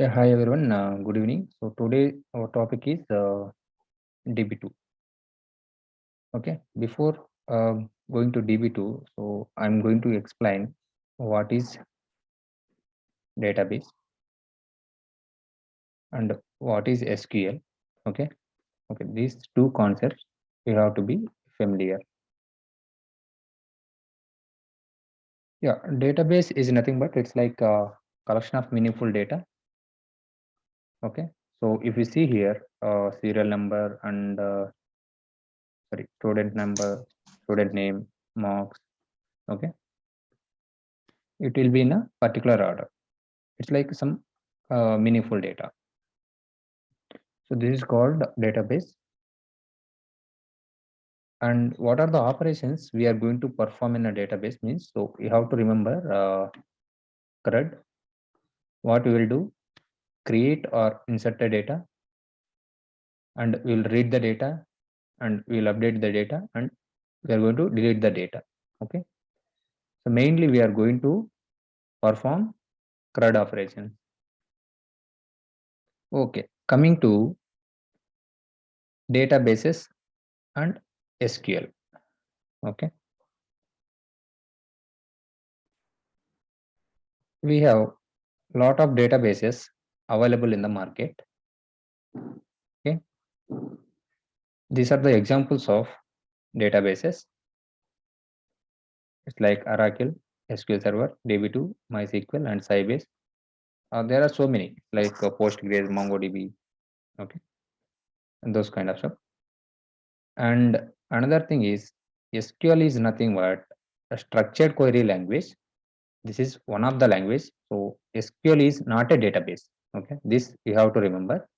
Yeah, hi everyone. Good evening. So today our topic is DB2. Okay. Before going to DB2, so I'm going to explain what is database and what is SQL. Okay. Okay. These two concepts you have to be familiar. Yeah, database is nothing but it's like a collection of meaningful data. Okay. So if you see here, serial number and sorry, student number, student name, marks. Okay, it will be in a particular order. It's like some meaningful data. So this is called database. And what are the operations we are going to perform in a database means? So you have to remember CRUD. What we will do: create or insert the data, and we will read the data, and we will update the data, and we are going to delete the data. Okay. So mainly we are going to perform CRUD operations. Okay. Coming to databases and SQL. Okay. We have lot of databases available in the market. Okay. These are the examples of databases. It's like Oracle, SQL Server, DB2, MySQL, and Sybase. There are so many like Postgres, MongoDB, okay, and those kind of stuff. And another thing is SQL is nothing but a structured query language. This is one of the language. So SQL is not a database. Okay, this you have to remember.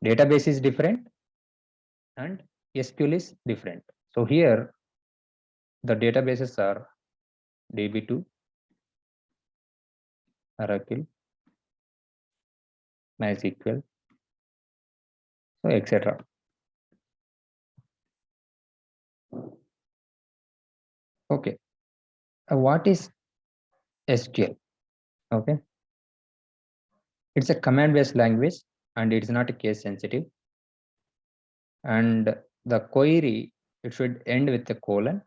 Database is different and SQL is different. So here the databases are DB2, Oracle, MySQL, so etc. Okay, what is SQL? Okay, it's a command-based language and it's not case sensitive. And the query it should end with a colon,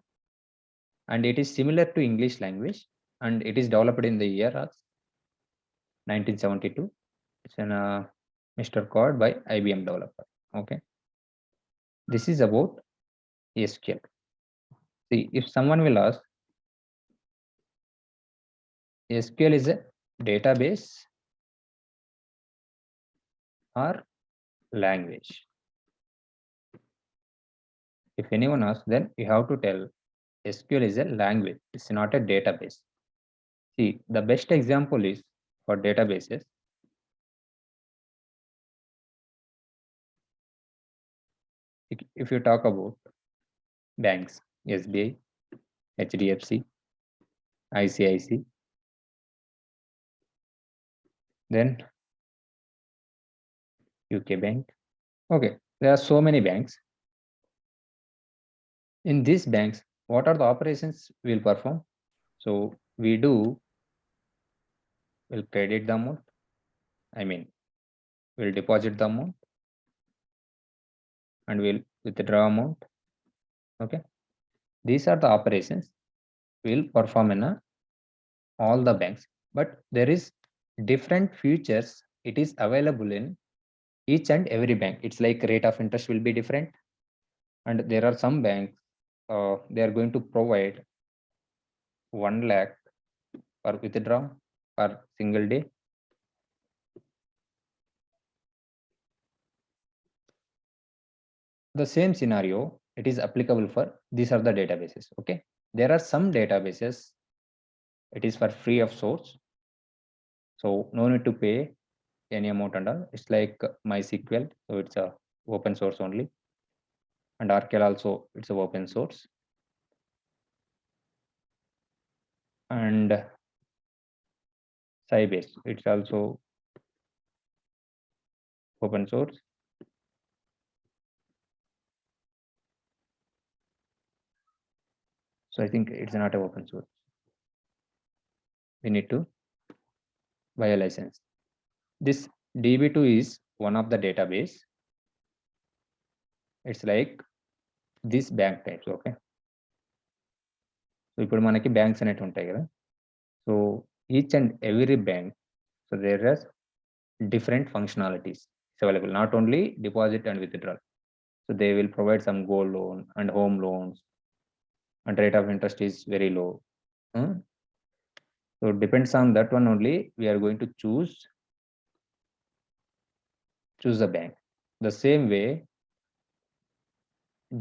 and it is similar to English language, and it is developed in the year of 1972. It's an Mr. Code by IBM developer. Okay, this is about SQL. See, if someone will ask, SQL is a database or language? If anyone asks, then you have to tell SQL is a language, it's not a database. See, the best example is for databases. If you talk about banks, SBI, HDFC, ICIC, then UK Bank. Okay, there are so many banks. In these banks, what are the operations we'll perform? So we do, we'll credit the amount, I mean, we'll deposit the amount, and we'll withdraw amount. Okay, these are the operations we'll perform in all the banks, but there is different features it is available in each and every bank. It's like rate of interest will be different, and there are some banks they are going to provide 1 lakh per withdraw per single day. The same scenario it is applicable for these are the databases. Okay, there are some databases it is for free of source, so no need to pay any amount and all. It's like MySQL, so it's a open source only, and Oracle also it's a open source, and Sybase it's also open source. So I think it's not a open source. We need to buy a license. This DB2 is one of the database. It's like this bank types. Okay, so ఇప్పుడు మనకి banks అనేవి ఉంటాయి కదా. So each and every bank, so there are different functionalities available, not only deposit and withdrawal. So they will provide some gold loan and home loans, and rate of interest is very low. So depends on that one only we are going to choose the bank. The same way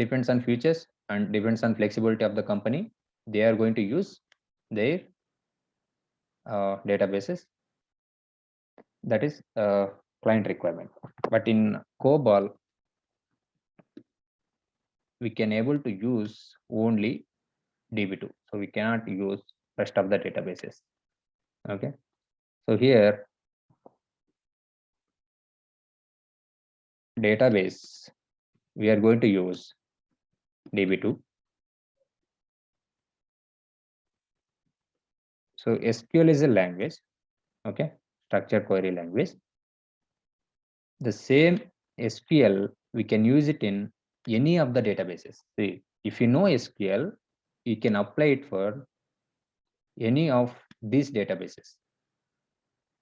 depends on features and depends on flexibility of the company. They are going to use their databases. That is client requirement. But in COBOL, we can able to use only DB2. So we cannot use rest of the databases. Okay. So here database, we are going to use DB2. So SQL is a language. Okay, structured query language. The same SQL, we can use it in any of the databases. See, if you know SQL, you can apply it for any of these databases,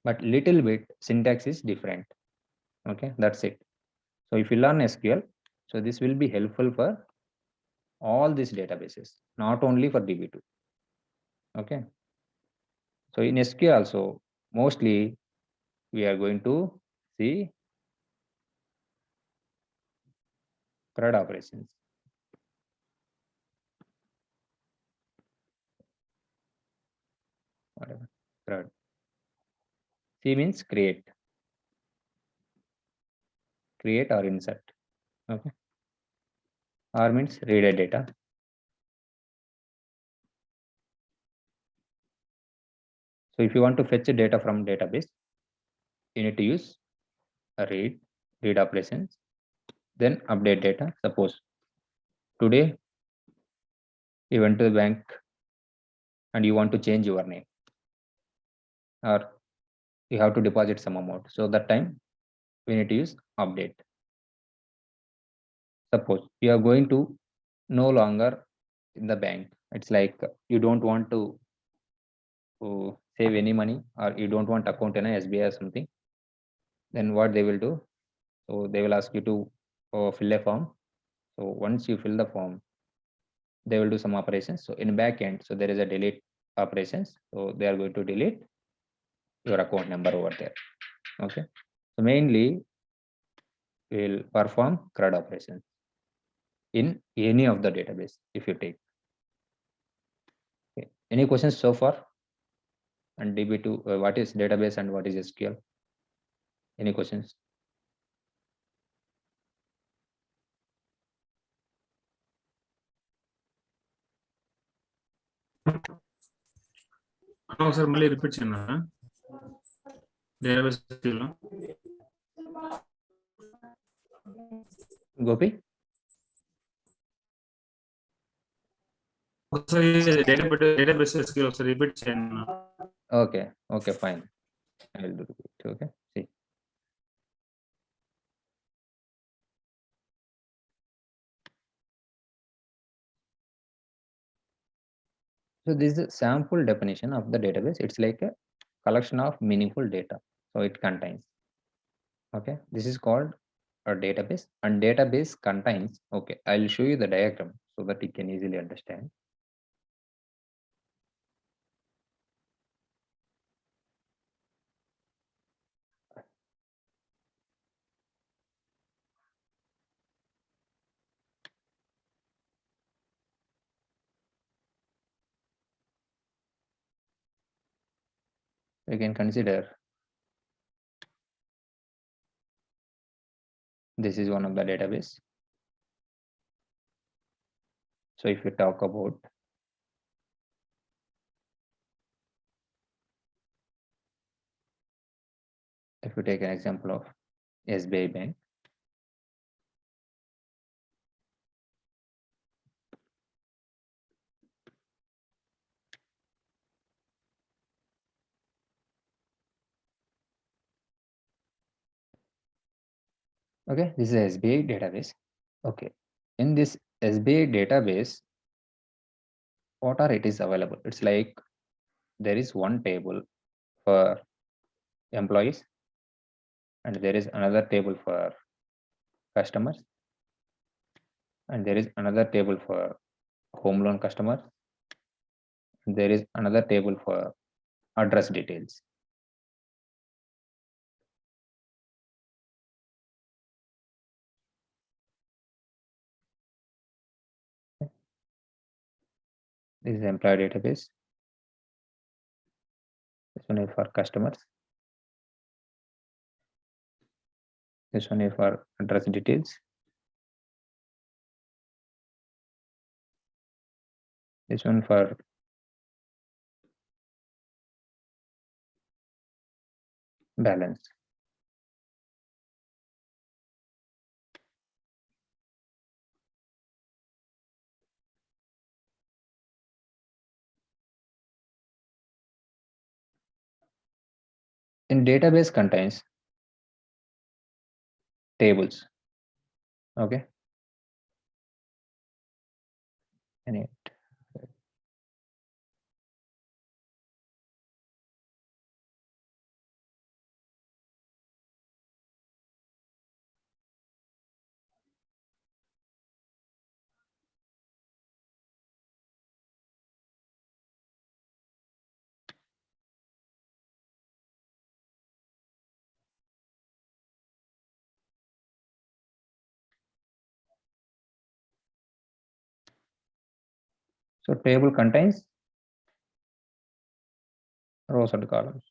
but little bit syntax is different. Okay, that's it. So if you learn SQL, so this will be helpful for all these databases, not only for DB2. Okay, so in SQL also mostly we are going to see CRUD operations. Whatever, CRUD. C means create or insert. Okay, R means read a data. So if you want to fetch a data from database, you need to use a read operations, then update data. Suppose today you went to the bank and you want to change your name, or you have to deposit some amount. So that time we need to use update. Suppose you are going to no longer in the bank. It's like you don't want to save any money, or you don't want account in a SBI or something. Then what they will do? So they will ask you to fill a form. So once you fill the form, they will do some operations. So in back end, so there is a delete operations. So they are going to delete your account number over there. Okay. So mainly we'll perform CRUD operations in any of the database if you take. Okay. Any questions so far? And DB2, what is database and what is SQL? Any questions? ఒకసారి మళ్ళీ repeat చేయనా database లో Gopi? ఒకసారి database SQL ఒకసారి repeat చేయనా Okay, okay, fine. I will do it. Okay, see. So this is a sample definition of the database. It's like a collection of meaningful data. So it contains. Okay, this is called a database, and database contains. Okay, I'll show you the diagram so that you can easily understand. You can consider this is one of the database. So if you talk about if you take an example of SBI Bank, Okay, this is a SBI database. Okay, in this SBI database, what are it is available? It's like there is one table for employees, and there is another table for customers, and there is another table for home loan customers, and there is another table for address details. This is employee database. This one is for customers. This one is for address details. This one for balance. In database contains tables. Okay. And it so table contains rows and columns.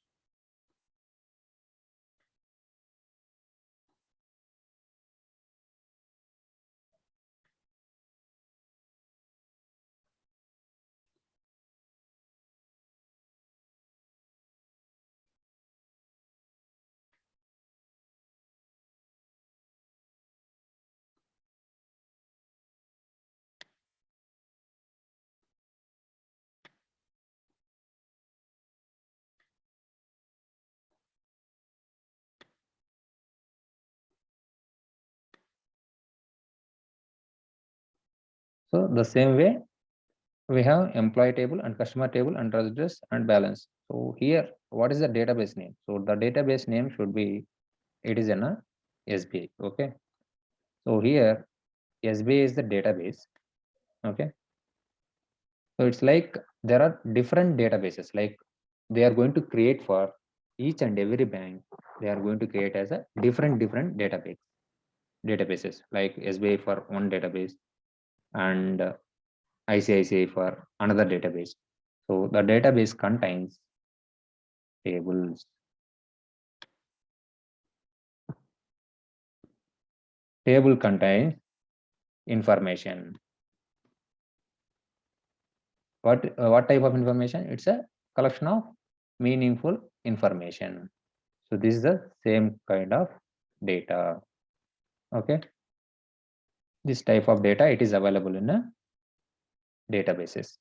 So the same way we have employee table and customer table and address and balance. So here, what is the database name? So the database name should be, it is in a SBI. Okay. So here SBI is the database. Okay. So it's like there are different databases, like they are going to create for each and every bank. They are going to create as a different databases, like SBI for one database and ICICI for another database. So the database contains tables. Table contains information. What type of information? It's a collection of meaningful information. So this is the same kind of data. Okay. This type of data, it is available in a databases.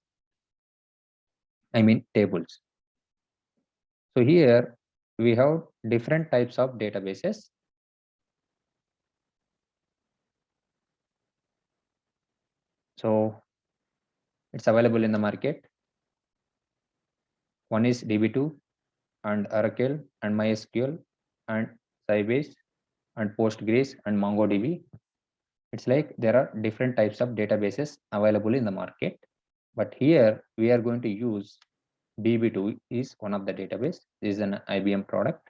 I mean tables. So here we have different types of databases. So it's available in the market. One is DB2 and Oracle and MySQL and Sybase and Postgres and MongoDB. It's like there are different types of databases available in the market, but here we are going to use DB2 is one of the database. This is an IBM product,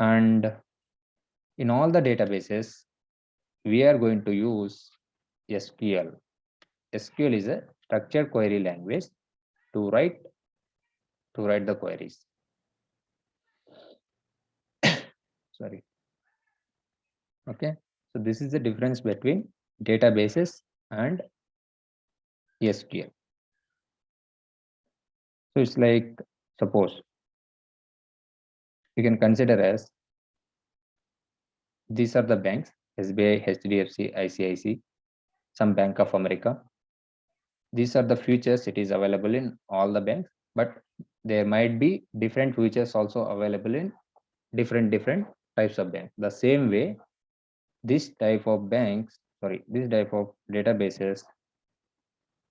and in all the databases we are going to use SQL. SQL is a structured query language to write the queries. Sorry. Okay, so this is the difference between databases and SQL. So it's like, suppose you can consider as these are the banks: SBI, HDFC, ICICI, some Bank of America. These are the features it is available in all the banks, but there might be different features also available in different types of banks. The same way, this type of databases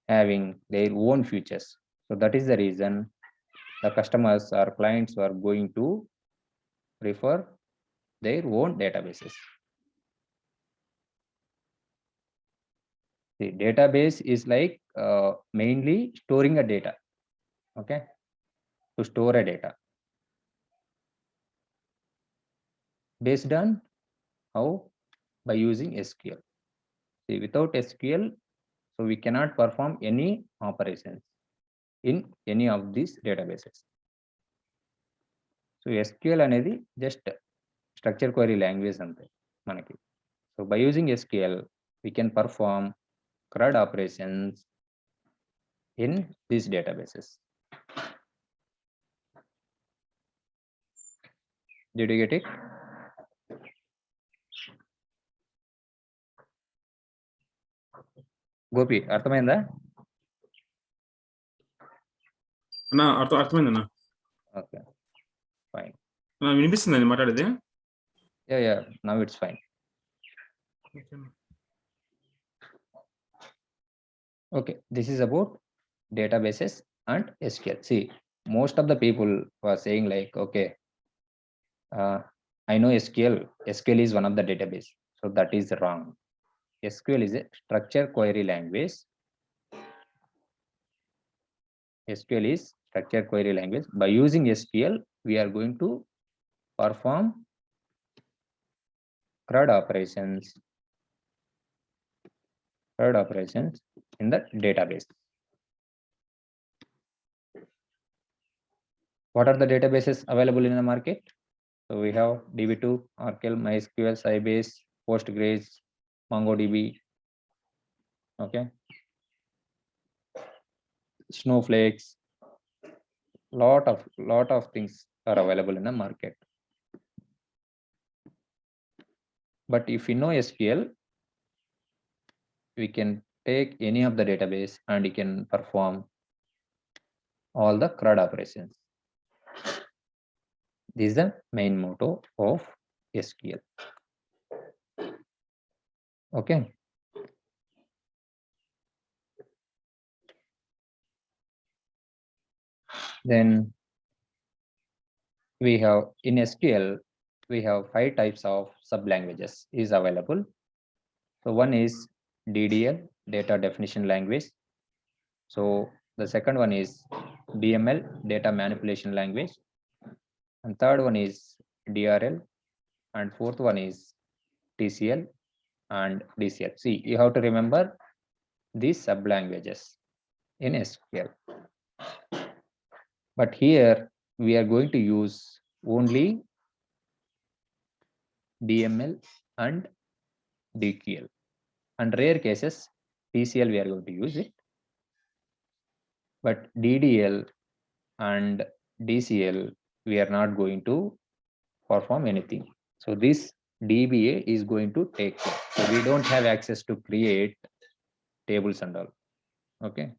having their own features. So that is the reason the customers or clients are going to prefer their own databases. The database is like mainly storing a data, okay, to store a data based on how, by using SQL. See, without SQL, so we cannot perform any operations in any of these databases. So SQL అనేది just structure query language అంతే మనకి. So by using SQL, we can perform CRUD operations in these databases. Did you get it? Gopi అర్థమైందా? అన్నా అర్థమైందన్నా. Okay, fine. వినిపిస్తుందండి మాట్లాడేది? Yeah, now it's fine. Okay, this is about databases and SQL. See, most of the people were saying like, okay, I know SQL is one of the database. So that is wrong. SQL is a structure query language. SQL is structure query language. By using SQL, we are going to perform CRUD operations in the database. What are the databases available in the market? So we have DB2, Oracle, MySQL, Sybase, Postgres, MongoDB, okay, Snowflakes. Lot of things are available in the market. But if you know SQL, we can take any of the database and we can perform all the CRUD operations. This is the main motto of SQL. Okay. Then we have in SQL, we have 5 types of sub-languages is available. So one is DDL, data definition language. So the second one is DML, data manipulation language. And third one is DRL. And fourth one is TCL and DCL. See, you have to remember these sub-languages in SQL. But here we are going to use only DML and DQL. And rare cases, TCL we are going to use it. But DDL and DCL, we are not going to perform anything. So this DBA is going to take care. So we don't have access to create tables and all. Okay.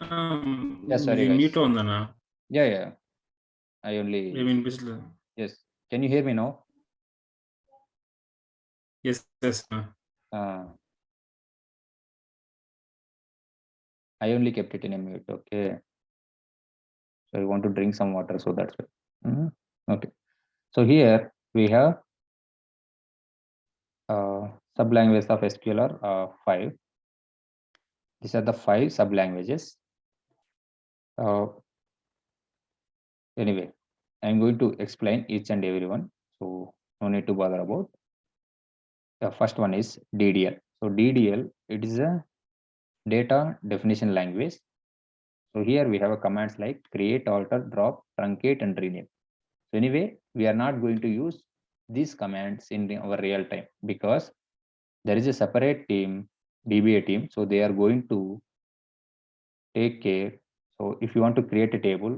Yeah, sorry, guys. మీట్లో ఉందన్నా Yeah. I only. ఏమి వినిపించలేదు. Yes. Can you hear me now? Yes yes I only kept it in a mute. Okay. So I want to drink some water, so that's it. Okay. So here we have sublanguages of SQL are 5. These are the 5 sublanguages. Anyway, I'm going to explain each and every one, so no need to bother about. The first one is DDL. So DDL, it is a data definition language. So here we have a commands like create, alter, drop, truncate, and rename. So anyway, we are not going to use these commands in our real time because there is a separate team, DBA team. So they are going to take care. So if you want to create a table,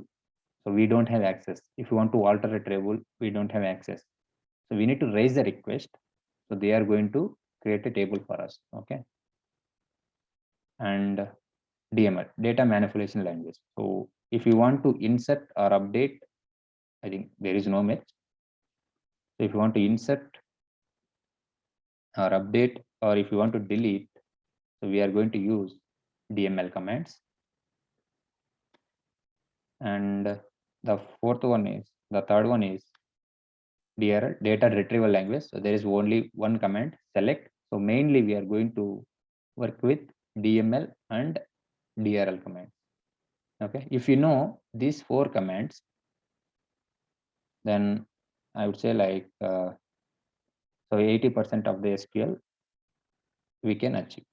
so we don't have access. If you want to alter a table, we don't have access. So we need to raise the request. So they are going to create a table for us. Okay. And DML, data manipulation language. So if you want to insert or update, I think there is no match. So if you want to insert or update, or if you want to delete, so we are going to use DML commands. And the third one is DRL, data retrieval language. So there is only one command, select. So mainly we are going to work with DML and DRL commands. Okay, if you know these 4 commands, then I would say like so 80% of the SQL we can achieve.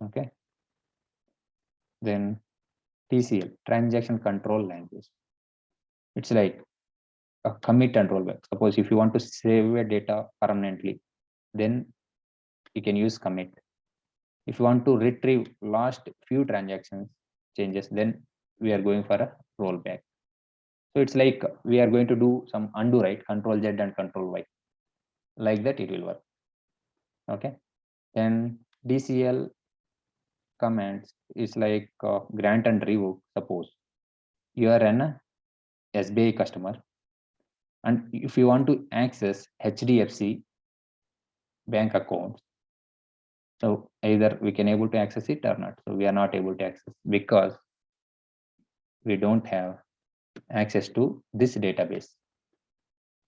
Okay, then TCL, transaction control language. It's like a commit and rollback. Suppose if you want to save a data permanently, then you can use commit. If you want to retrieve last few transactions changes, then we are going for a rollback. So it's like we are going to do some undo, right? Control Z and control Y. Like that it will work. Okay. Then DCL commands is like grant and revoke. Suppose you are an SBI customer, and if you want to access HDFC bank accounts, so either we can able to access it or not. So we are not able to access because we don't have access to this database.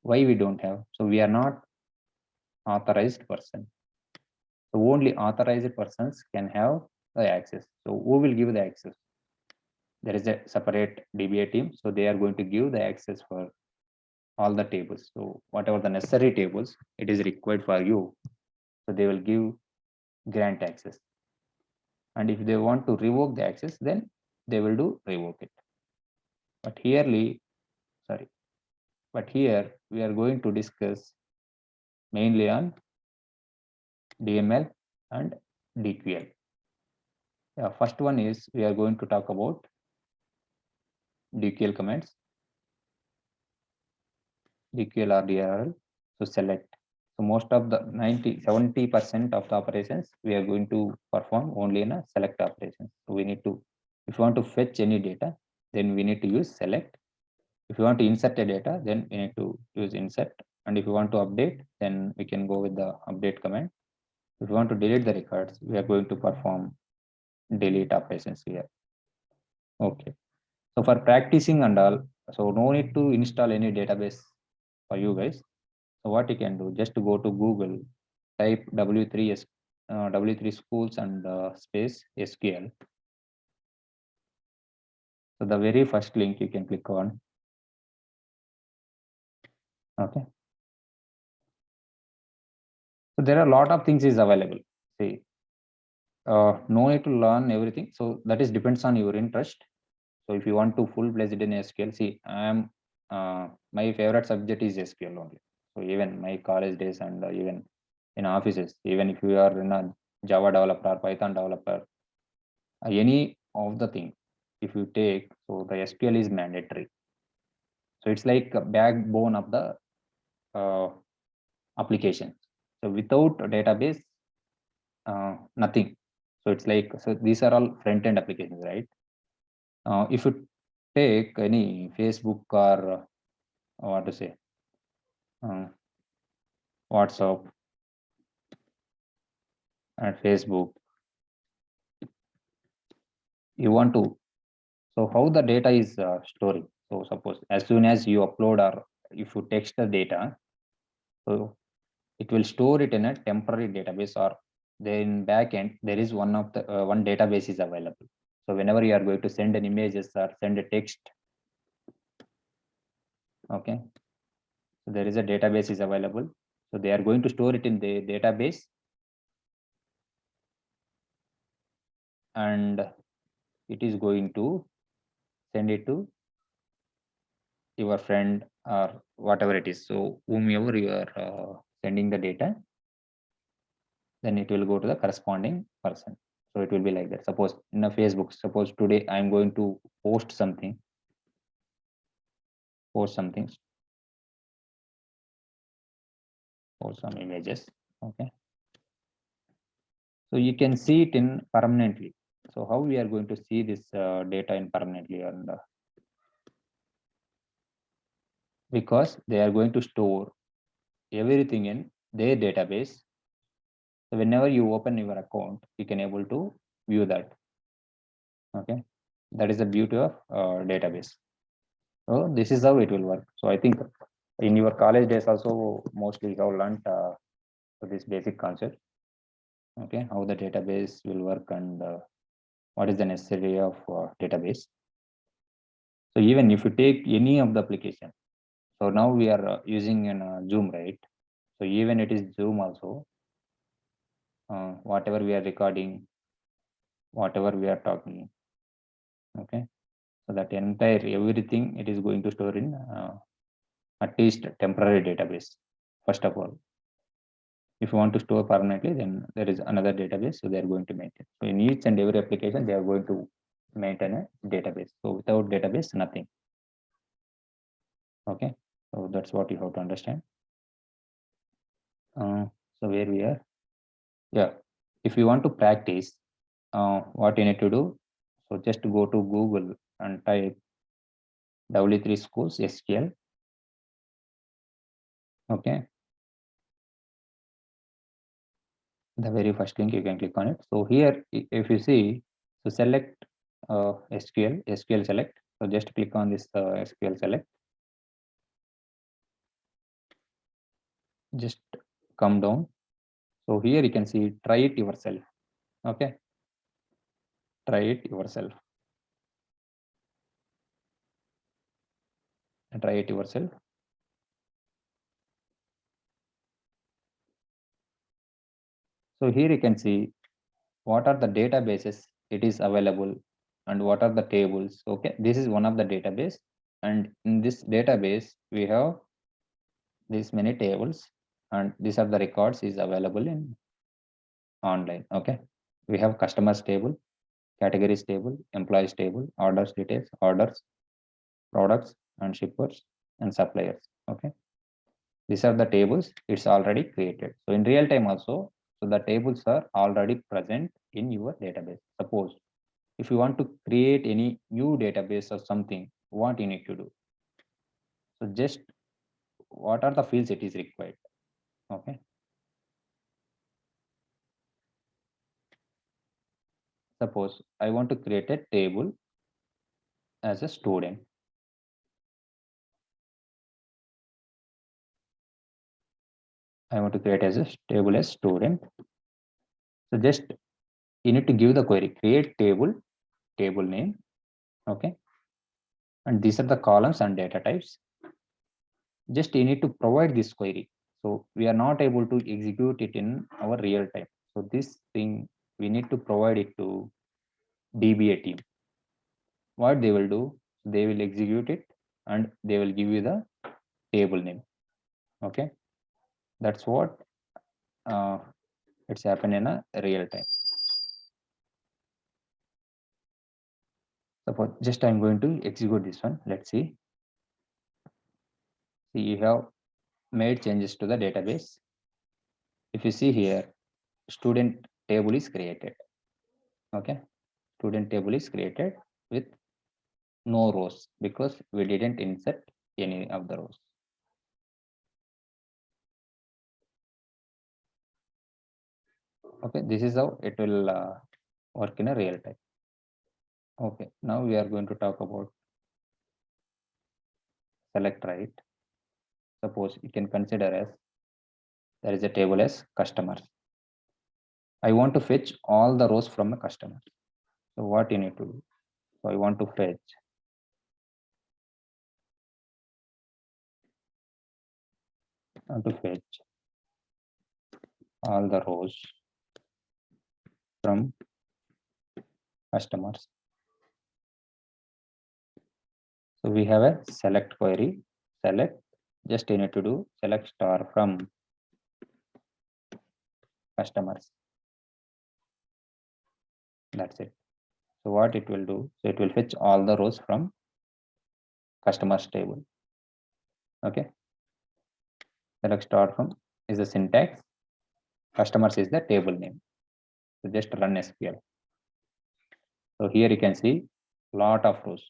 Why we don't have? So we are not authorized person. So only authorized persons can have the access. So who will give the access? There is a separate DBA team, so they are going to give the access for all the tables. So whatever the necessary tables it is required for you, so they will give grant access. And if they want to revoke the access, then they will do revoke it. But here we are going to discuss mainly on DML and DQL. Yeah, first one is we are going to talk about DQL commands, DQL or DRL. So select. So most of the 70% of the operations we are going to perform only in a select operation. So we need to, if you want to fetch any data, then we need to use select. If you want to insert a data, then we need to use insert. And if you want to update, then we can go with the update command. If you want to delete the records, we are going to perform delete operations here. Okay. So for practicing and all, so no need to install any database for you guys. So what you can do, just to go to Google, type W3 schools and space SQL. So the very first link you can click on. Okay. So there are a lot of things is available. See, no need to learn everything. So that is depends on your interest. So if you want to full-fledged in SQL, see, I am my favorite subject is SQL only. So even my college days and even in offices, even if you are in a Java developer, Python developer, any of the thing, if you take, so the SQL is mandatory. So it's like a backbone of the application. So without a database, nothing. So it's like, so these are all front-end applications, right? If you take any Facebook or what to say, WhatsApp and Facebook, you want to, so how the data is storing. So suppose as soon as you upload or if you text the data, so it will store it in a temporary database, or then backend there is one of the one database is available. So whenever you are going to send an images or send a text, okay, so there is a database is available. So they are going to store it in the database, and it is going to send it to your friend or whatever it is. So whomever you are sending the data, then it will go to the corresponding person. So it will be like that. Suppose in a Facebook, suppose today I'm going to post something, post some images. Okay. So you can see it in permanently. So how we are going to see this data in permanently, and because they are going to store everything in their database. So whenever you open your account, you can able to view that. Okay, that is the beauty of database. So this is how it will work. So I think in your college days also mostly you have learned this basic concept. Okay, how the database will work, and what is the necessary of database. So even if you take any of the application, so now we are using in Zoom, right? So even it is Zoom also, whatever we are recording, whatever we are talking, okay. So that entire everything it is going to store in at least temporary database. First of all, if you want to store permanently, then there is another database. So they are going to maintain. So in each and every application, they are going to maintain a database. So without database, nothing. Okay. So that's what you have to understand. So where we are, yeah. If you want to practice, what you need to do, so just go to Google and type W3 Schools SQL. Okay. The very first link you can click on it. So here, if you see, so select SQL select. So just click on this SQL select. Just come down. So here you can see try it yourself. Okay. Try it yourself. Try it yourself. So here you can see what are the databases it is available and what are the tables. Okay, this is one of the database, and in this database we have these many tables, and these are the records is available in online. Okay, we have customers table, categories table, employees table, orders details, orders, products and shippers and suppliers. Okay, these are the tables it's already created. So in real time also, so the tables are already present in your database. Suppose if you want to create any new database or something, what you need to do, so just what are the fields it is required. Okay, suppose I want to create a table as a student. I want to create as a table as student. So just you need to give the query create table name. Okay, and these are the columns and data types. Just you need to provide this query. So we are not able to execute it in our real time. So this thing we need to provide it to DBA team. What they will do, they will execute it and they will give you the table name. Okay, that's what it's happened in a real time. Suppose just I'm going to execute this one. Let's see. See, you have made changes to the database. If you see here, student table is created. Okay, student table is created with no rows because we didn't insert any of the rows. Okay, this is how it will work in a real time. Okay, now we are going to talk about select right. Suppose you can consider as there is a table as customers. I want to fetch all the rows from a customer. So what you need to do? So I want to fetch all the rows from customers. So we have a select query. Select, just you need to do select star from customers. That's it. So what it will do? So it will fetch all the rows from customers table. Okay. Select star from is the syntax. Customers is the table name. So just run SQL. So here you can see lot of rows.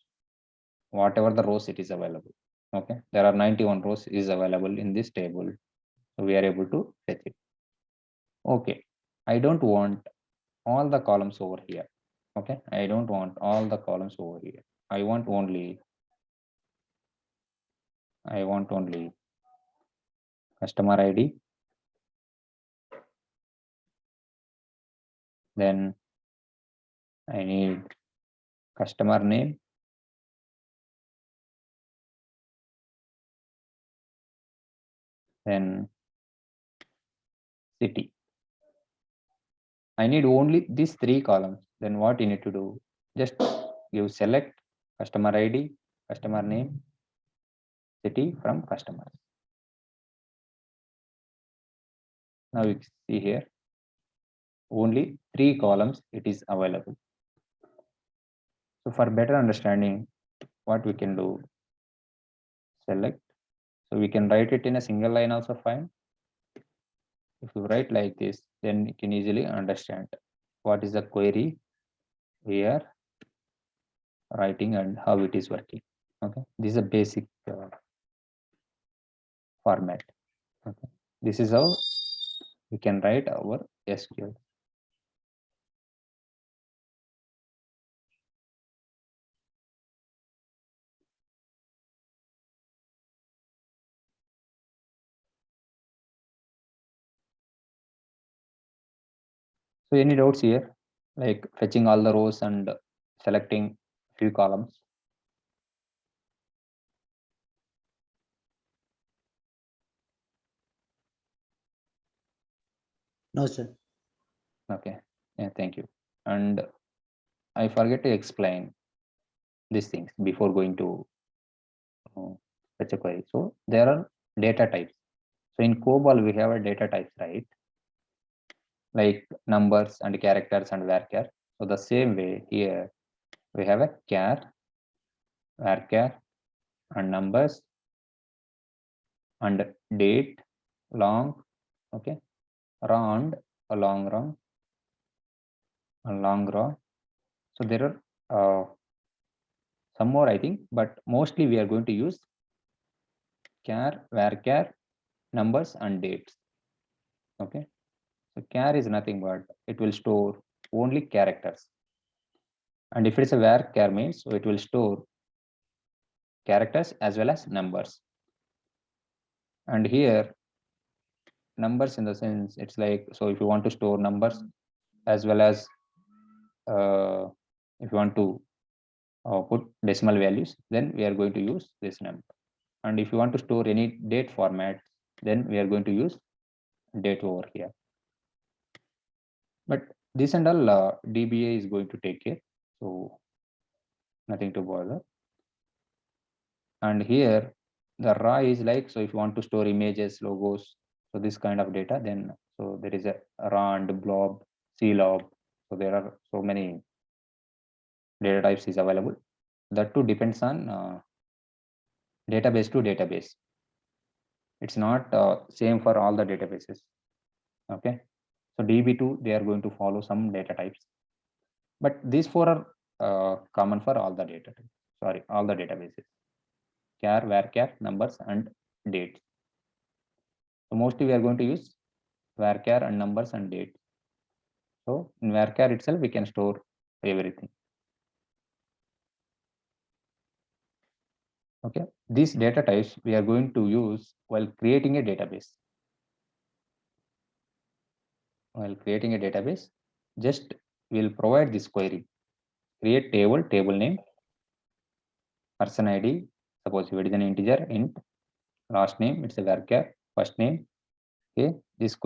Whatever the rows it is available. Okay. There are 91 rows is available in this table. So we are able to fetch it. Okay. I don't want all the columns over here. Okay. I don't want all the columns over here. I want only customer ID. Then I need customer name. Then city. I need only these three columns. Then what you need to do? Just you select customer ID, customer name, city from customers. Now you see here only three columns it is available. So for better understanding, what we can do, select. So we can write it in a single line also fine. If you write like this, then you can easily understand what is the query we are writing and how it is working. Okay, this is a basic format. Okay, this is how we can write our SQL. So any doubts here, like fetching all the rows and selecting few columns? No, sir. Okay, yeah, thank you. And I forget to explain these things before going to fetch a query. So there are data types. So in COBOL we have a data types, right? Like numbers and characters and varchar. So the same way here we have a char, varchar, and numbers, and date, long, okay, round, a long round, a long row. So there are some more, I think, but mostly we are going to use char, varchar, numbers, and dates. Okay, so char is nothing but it will store only characters, and if it's a varchar means so it will store characters as well as numbers. And here numbers in the sense it's like, so if you want to store numbers as well as if you want to put decimal values, then we are going to use this number. And if you want to store any date format, then we are going to use date over here. But this and all DBA is going to take care, so nothing to bother. And here the raw is like, so if you want to store images, logos, so this kind of data, then so there is a raw and blob, clob. So there are so many data types is available. That too depends on database to database. It's not same for all the databases. Okay, so DB2 they are going to follow some data types, but these four are common for all the data types. sorry, all the databases, char, varchar, numbers and dates. So mostly we are going to use varchar and numbers and dates. So in varchar itself we can store everything. Okay, these data types we are going to use while creating a database. While creating a database, just we'll provide this query: create table, table name, person id, suppose if it is an integer int, last name it's a varchar, first name. Okay, this query